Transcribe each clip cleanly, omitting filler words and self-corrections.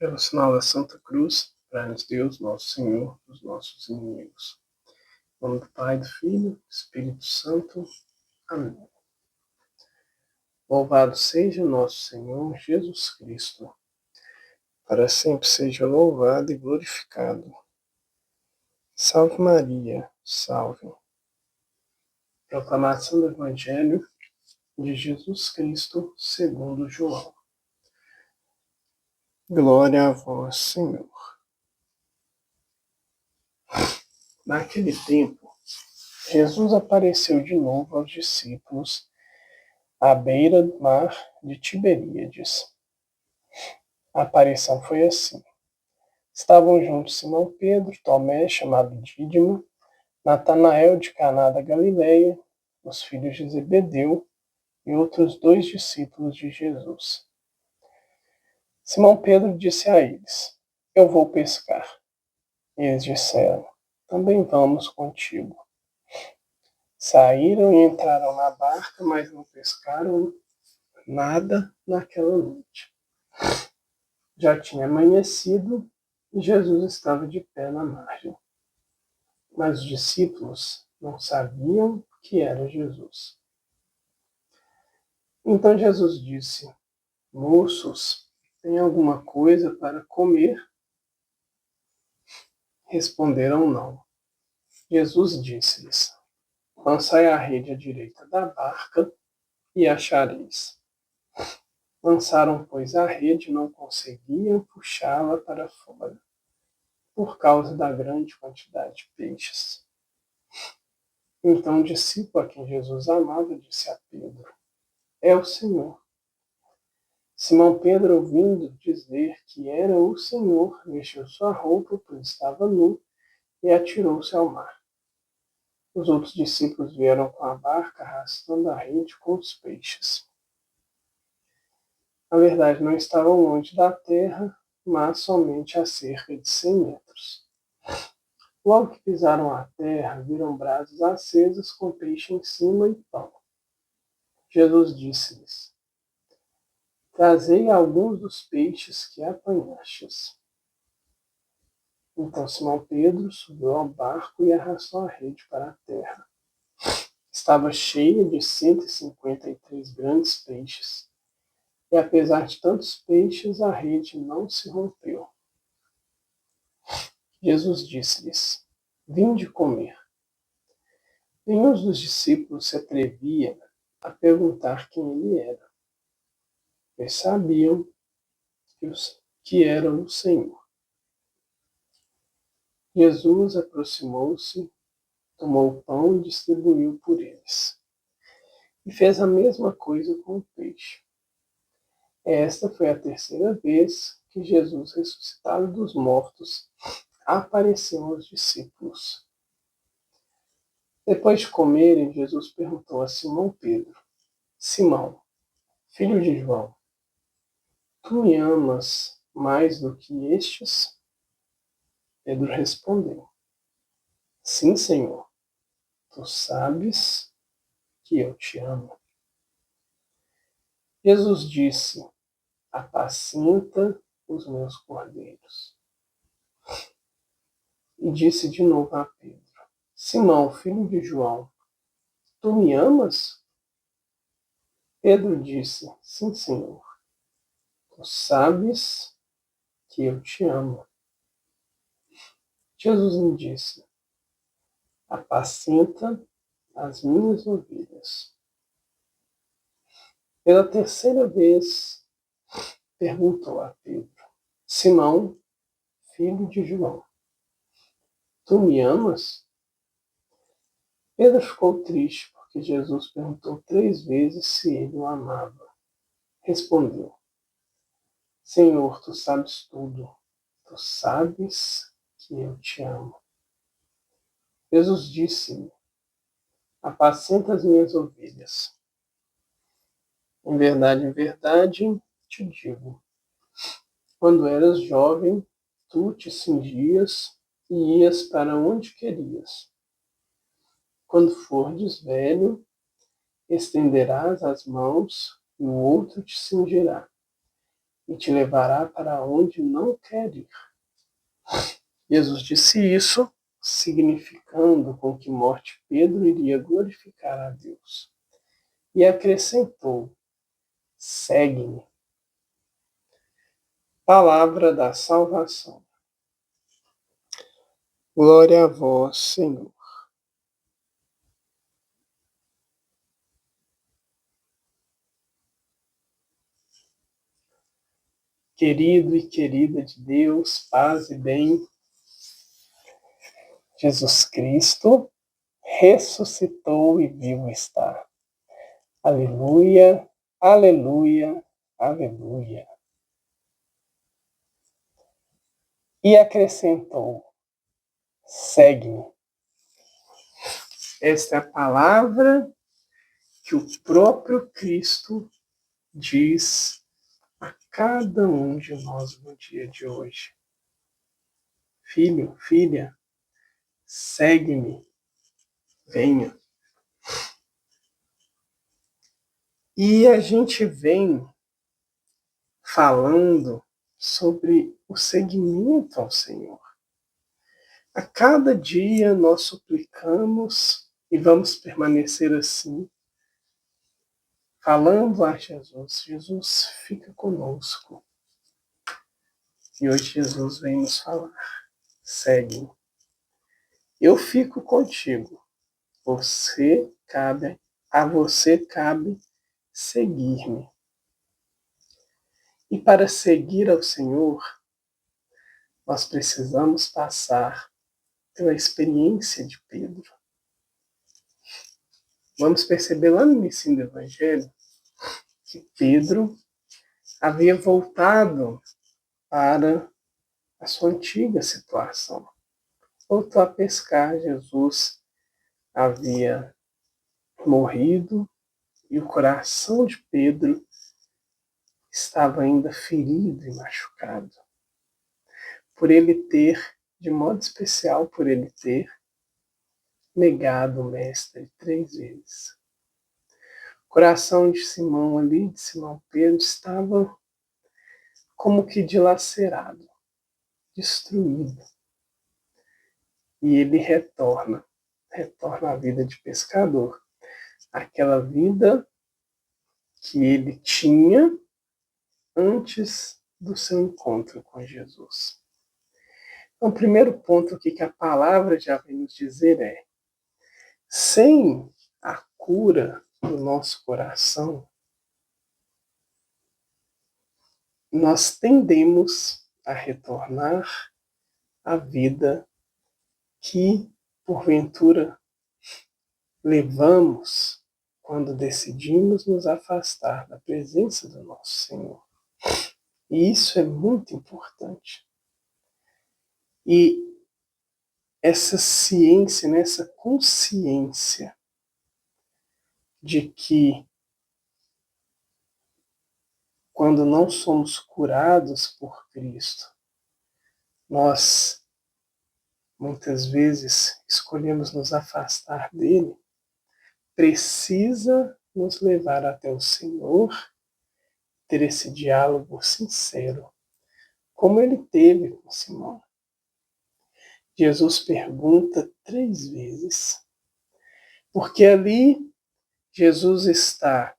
Pelo sinal da Santa Cruz, livrai-nos Deus, nosso Senhor, dos nossos inimigos. Em nome do Pai, do Filho, do Espírito Santo. Amém. Louvado seja nosso Senhor Jesus Cristo. Para sempre seja louvado e glorificado. Salve Maria, salve. Proclamação do Evangelho de Jesus Cristo segundo João. Glória a vós, Senhor. Naquele tempo, Jesus apareceu de novo aos discípulos à beira do mar de Tiberíades. A aparição foi assim. Estavam juntos Simão Pedro, Tomé, chamado Dídimo, Natanael de Caná da Galileia, os filhos de Zebedeu e outros 2 discípulos de Jesus. Simão Pedro disse a eles: Eu vou pescar. E eles disseram: Também vamos contigo. Saíram e entraram na barca, mas não pescaram nada naquela noite. Já tinha amanhecido e Jesus estava de pé na margem. Mas os discípulos não sabiam que era Jesus. Então Jesus disse: Moços, tem alguma coisa para comer? Responderam não. Jesus disse-lhes: Lançai a rede à direita da barca e achareis. Lançaram, pois, a rede e não conseguiam puxá-la para fora, por causa da grande quantidade de peixes. Então o discípulo a quem Jesus amava disse a Pedro: É o Senhor. Simão Pedro, ouvindo dizer que era o Senhor, vestiu sua roupa, pois estava nu, e atirou-se ao mar. Os outros discípulos vieram com a barca, arrastando a rede com os peixes. Na verdade, não estavam longe da terra, mas somente a cerca de 100 metros. Logo que pisaram a terra, viram brasas acesas com peixe em cima e pão. Jesus disse-lhes: Trazei alguns dos peixes que apanhastes. Então Simão Pedro subiu ao barco e arrastou a rede para a terra. Estava cheia de 153 grandes peixes, e apesar de tantos peixes, a rede não se rompeu. Jesus disse-lhes: Vinde comer. Nenhum dos discípulos se atrevia a perguntar quem ele era, pois sabiam que era o Senhor. Jesus aproximou-se, tomou o pão e distribuiu por eles. E fez a mesma coisa com o peixe. Esta foi a terceira vez que Jesus, ressuscitado dos mortos, apareceu aos discípulos. Depois de comerem, Jesus perguntou a Simão Pedro: Simão, filho de João, tu me amas mais do que estes? Pedro respondeu: Sim, Senhor, tu sabes que eu te amo. Jesus disse: Apacenta os meus cordeiros. E disse de novo a Pedro: Simão, filho de João, tu me amas? Pedro disse: Sim, Senhor, tu sabes que eu te amo. Jesus lhe disse: Apacenta as minhas ovelhas. Pela terceira vez, perguntou a Pedro: Simão, filho de João, tu me amas? Pedro ficou triste porque Jesus perguntou 3 vezes se ele o amava. Respondeu: Senhor, tu sabes tudo. Tu sabes que eu te amo. Jesus disse-lhe: Apacenta as minhas ovelhas. Em verdade, te digo, quando eras jovem, tu te cingias e ias para onde querias. Quando fordes velho, estenderás as mãos e o outro te cingirá e te levará para onde não quer ir. Jesus disse isso, significando com que morte Pedro iria glorificar a Deus. E acrescentou: segue-me. Palavra da salvação. Glória a vós, Senhor. Querido e querida de Deus, paz e bem, Jesus Cristo ressuscitou e vivo está. Aleluia, aleluia, aleluia. E acrescentou: segue-me. Esta é a palavra que o próprio Cristo diz a cada um de nós no dia de hoje. Filho, filha, segue-me, venha. E a gente vem falando sobre o seguimento ao Senhor. A cada dia nós suplicamos e vamos permanecer assim, falando a Jesus: Jesus, fica conosco. E hoje Jesus vem nos falar: segue-me. Eu fico contigo. A você cabe seguir-me. E para seguir ao Senhor, nós precisamos passar pela experiência de Pedro. Vamos perceber lá no início do Evangelho que Pedro havia voltado para a sua antiga situação. Voltou a pescar. Jesus havia morrido e o coração de Pedro estava ainda ferido e machucado. Por ele ter, de modo especial, por ele ter negado o Mestre 3 vezes. O coração de Simão ali, de Simão Pedro, estava como que dilacerado, destruído. E ele retorna à vida de pescador, aquela vida que ele tinha antes do seu encontro com Jesus. Então, o primeiro ponto aqui que a palavra já vem nos dizer é: sem a cura do nosso coração, nós tendemos a retornar à vida que, porventura, levamos quando decidimos nos afastar da presença do nosso Senhor. E isso é muito importante. E essa ciência, essa consciência de que quando não somos curados por Cristo, nós muitas vezes escolhemos nos afastar dele, precisa nos levar até o Senhor, ter esse diálogo sincero, como ele teve com Simão. Jesus pergunta 3 vezes, porque ali Jesus está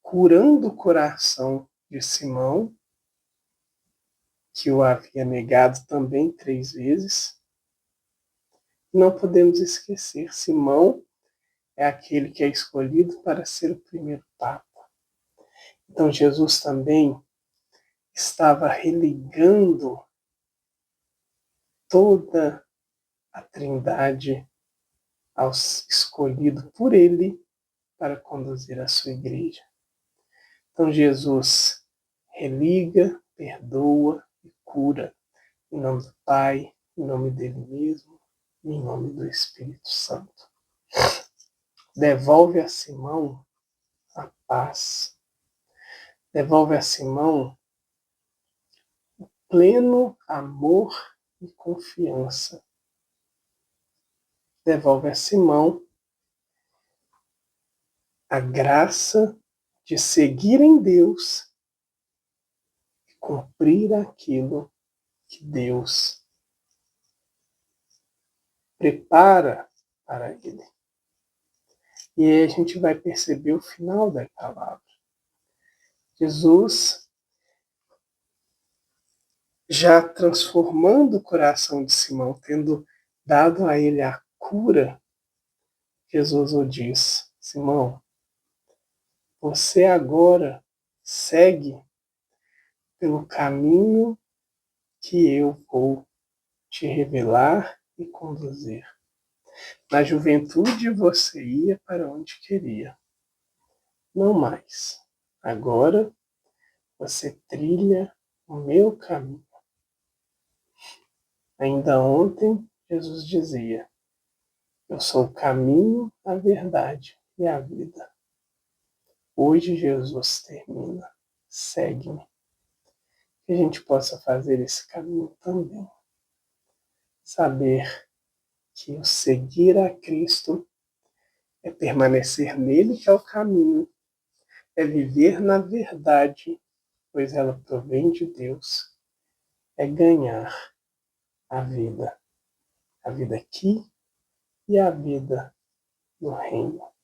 curando o coração de Simão, que o havia negado também 3 vezes. Não podemos esquecer, Simão é aquele que é escolhido para ser o primeiro Papa. Então Jesus também estava religando toda a Trindade aos escolhido por ele para conduzir a sua igreja. Então Jesus religa, perdoa e cura em nome do Pai, em nome dele mesmo e em nome do Espírito Santo. Devolve a Simão a paz. Devolve a Simão pleno amor e confiança. Devolve a Simão a graça de seguir em Deus cumprir aquilo que Deus prepara para ele. E aí a gente vai perceber o final da palavra. Jesus, já transformando o coração de Simão, tendo dado a ele a cura, Jesus o diz: Simão, você agora segue pelo caminho que eu vou te revelar e conduzir. Na juventude você ia para onde queria. Não mais. Agora você trilha o meu caminho. Ainda ontem Jesus dizia: eu sou o caminho, a verdade e a vida. Hoje Jesus termina: segue-me. Que a gente possa fazer esse caminho também. Saber que o seguir a Cristo é permanecer nele, que é o caminho, é viver na verdade, pois ela provém de Deus, é ganhar a vida aqui e a vida no reino.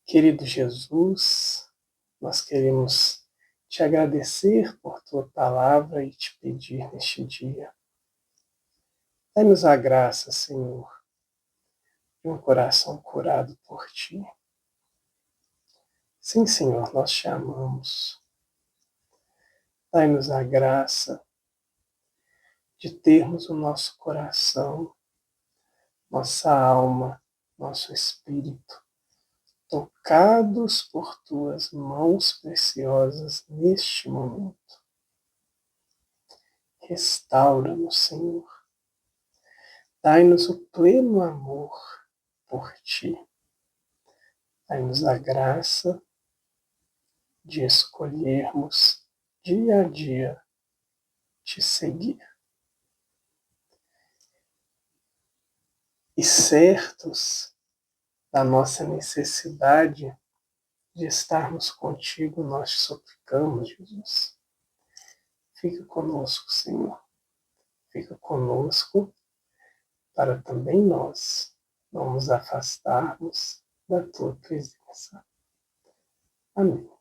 Querido Jesus, nós queremos te agradecer por tua palavra e te pedir neste dia. Dai-nos a graça, Senhor, de um coração curado por ti. Sim, Senhor, nós te amamos. Dai-nos a graça de termos o nosso coração, nossa alma, nosso espírito tocados por tuas mãos preciosas neste momento. Restaura-nos, Senhor. Dai-nos o pleno amor por ti. Dai-nos a graça de escolhermos dia a dia te seguir. E certos da nossa necessidade de estarmos contigo, nós te suplicamos, Jesus. Fica conosco, Senhor. Fica conosco para também nós não nos afastarmos da tua presença. Amém.